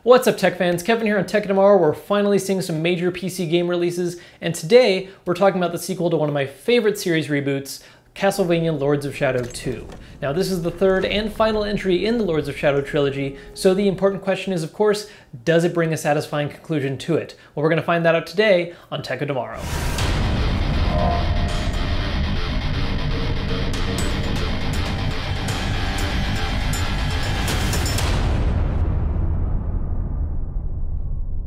What's up, tech fans? Kevin here on Tech Tomorrow. We're finally seeing some major PC game releases, and today we're talking about the sequel to one of my favorite series reboots, Castlevania Lords of Shadow 2. Now, this is the third and final entry in the Lords of Shadow trilogy, so the important question is, of course, does it bring a satisfying conclusion to it? Well, we're going to find that out today on Tech Tomorrow.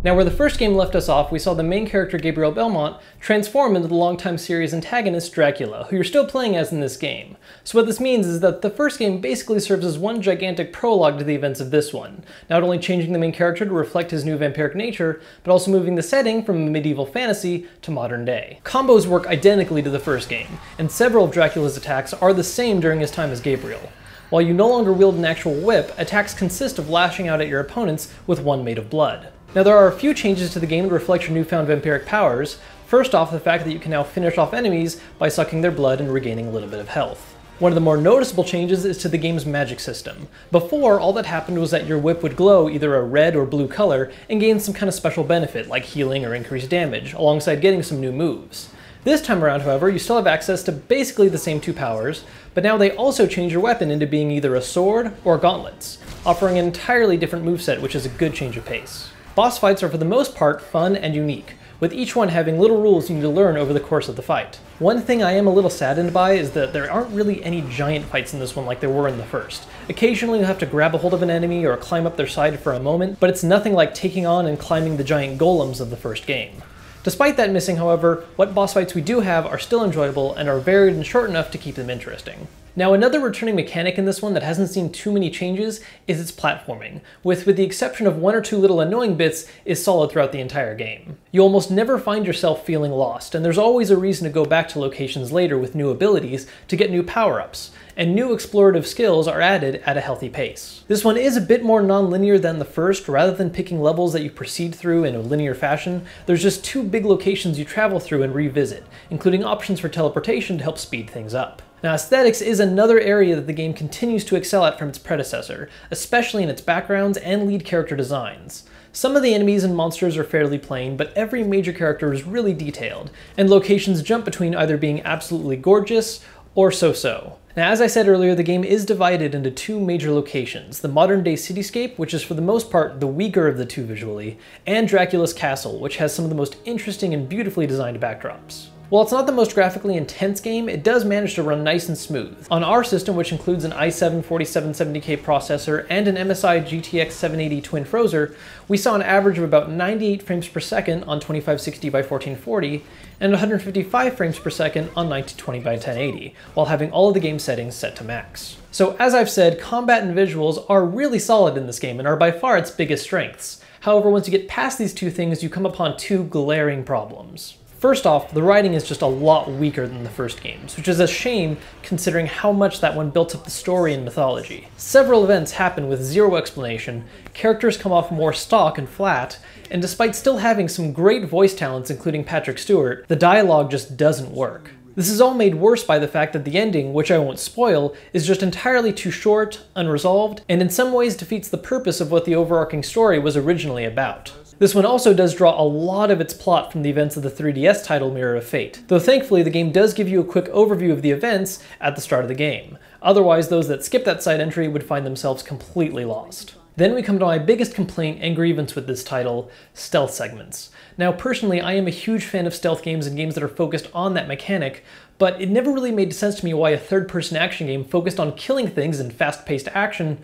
Now, where the first game left us off, we saw the main character Gabriel Belmont transform into the longtime series antagonist Dracula, who you're still playing as in this game. So what this means is that the first game basically serves as one gigantic prologue to the events of this one, not only changing the main character to reflect his new vampiric nature, but also moving the setting from medieval fantasy to modern day. Combos work identically to the first game, and several of Dracula's attacks are the same during his time as Gabriel. While you no longer wield an actual whip, attacks consist of lashing out at your opponents with one made of blood. Now, there are a few changes to the game to reflect your newfound vampiric powers. First off, the fact that you can now finish off enemies by sucking their blood and regaining a little bit of health. One of the more noticeable changes is to the game's magic system. Before, all that happened was that your whip would glow either a red or blue color and gain some kind of special benefit, like healing or increased damage, alongside getting some new moves. This time around, however, you still have access to basically the same two powers, but now they also change your weapon into being either a sword or gauntlets, offering an entirely different moveset, which is a good change of pace. Boss fights are for the most part fun and unique, with each one having little rules you need to learn over the course of the fight. One thing I am a little saddened by is that there aren't really any giant fights in this one like there were in the first. Occasionally you'll have to grab a hold of an enemy or climb up their side for a moment, but it's nothing like taking on and climbing the giant golems of the first game. Despite that missing, however, what boss fights we do have are still enjoyable and are varied and short enough to keep them interesting. Now, another returning mechanic in this one that hasn't seen too many changes is its platforming, with the exception of one or two little annoying bits, is solid throughout the entire game. You almost never find yourself feeling lost, and there's always a reason to go back to locations later with new abilities to get new power-ups, and new explorative skills are added at a healthy pace. This one is a bit more non-linear than the first. Rather than picking levels that you proceed through in a linear fashion, there's just two big locations you travel through and revisit, including options for teleportation to help speed things up. Now, aesthetics is another area that the game continues to excel at from its predecessor, especially in its backgrounds and lead character designs. Some of the enemies and monsters are fairly plain, but every major character is really detailed, and locations jump between either being absolutely gorgeous or so-so. Now, as I said earlier, the game is divided into two major locations, the modern-day cityscape, which is for the most part the weaker of the two visually, and Dracula's castle, which has some of the most interesting and beautifully designed backdrops. While it's not the most graphically intense game, it does manage to run nice and smooth. On our system, which includes an i7-4770K processor and an MSI GTX 780 Twin Frozer, we saw an average of about 98 frames per second on 2560 by 1440 and 155 frames per second on 1920 by 1080, while having all of the game settings set to max. So as I've said, combat and visuals are really solid in this game and are by far its biggest strengths. However, once you get past these two things, you come upon two glaring problems. First off, the writing is just a lot weaker than the first games, which is a shame considering how much that one built up the story and mythology. Several events happen with zero explanation, characters come off more stock and flat, and despite still having some great voice talents including Patrick Stewart, the dialogue just doesn't work. This is all made worse by the fact that the ending, which I won't spoil, is just entirely too short, unresolved, and in some ways defeats the purpose of what the overarching story was originally about. This one also does draw a lot of its plot from the events of the 3DS title Mirror of Fate, though thankfully the game does give you a quick overview of the events at the start of the game. Otherwise, those that skip that side entry would find themselves completely lost. Then we come to my biggest complaint and grievance with this title, stealth segments. Now, personally, I am a huge fan of stealth games and games that are focused on that mechanic, but it never really made sense to me why a third-person action game focused on killing things in fast-paced action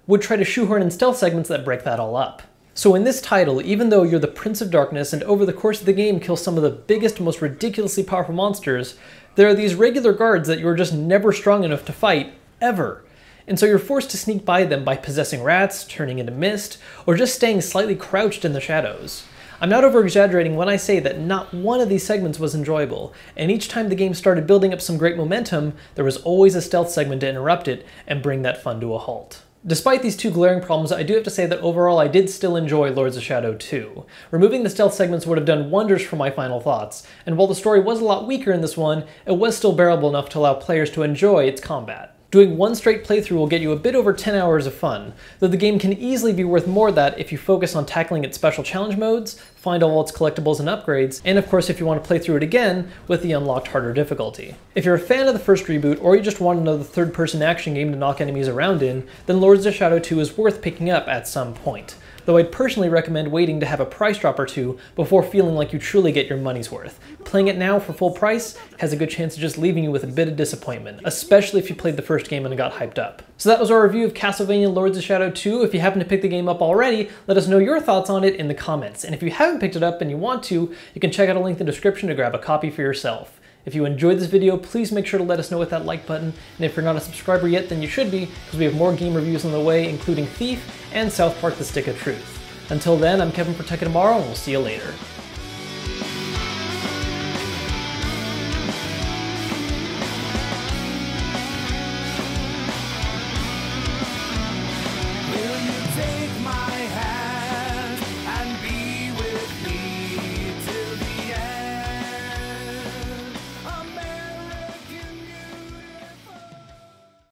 would try to shoehorn in stealth segments that break that all up. So in this title, even though you're the Prince of Darkness and over the course of the game kill some of the biggest, most ridiculously powerful monsters, there are these regular guards that you're just never strong enough to fight, ever. And so you're forced to sneak by them by possessing rats, turning into mist, or just staying slightly crouched in the shadows. I'm not over-exaggerating when I say that not one of these segments was enjoyable, and each time the game started building up some great momentum, there was always a stealth segment to interrupt it and bring that fun to a halt. Despite these two glaring problems, I do have to say that overall I did still enjoy Lords of Shadow 2. Removing the stealth segments would have done wonders for my final thoughts, and while the story was a lot weaker in this one, it was still bearable enough to allow players to enjoy its combat. Doing one straight playthrough will get you a bit over 10 hours of fun, though the game can easily be worth more of that if you focus on tackling its special challenge modes, find all its collectibles and upgrades, and of course if you want to play through it again with the unlocked harder difficulty. If you're a fan of the first reboot, or you just want another third-person action game to knock enemies around in, then Lords of Shadow 2 is worth picking up at some point, though I'd personally recommend waiting to have a price drop or two before feeling like you truly get your money's worth. Playing it now for full price has a good chance of just leaving you with a bit of disappointment, especially if you played the first game and got hyped up. So that was our review of Castlevania Lords of Shadow 2. If you happen to pick the game up already, let us know your thoughts on it in the comments. And if you haven't picked it up and you want to, you can check out a link in the description to grab a copy for yourself. If you enjoyed this video, please make sure to let us know with that like button, and if you're not a subscriber yet, then you should be, because we have more game reviews on the way, including Thief and South Park: The Stick of Truth. Until then, I'm Kevin for Tech Tomorrow, and we'll see you later.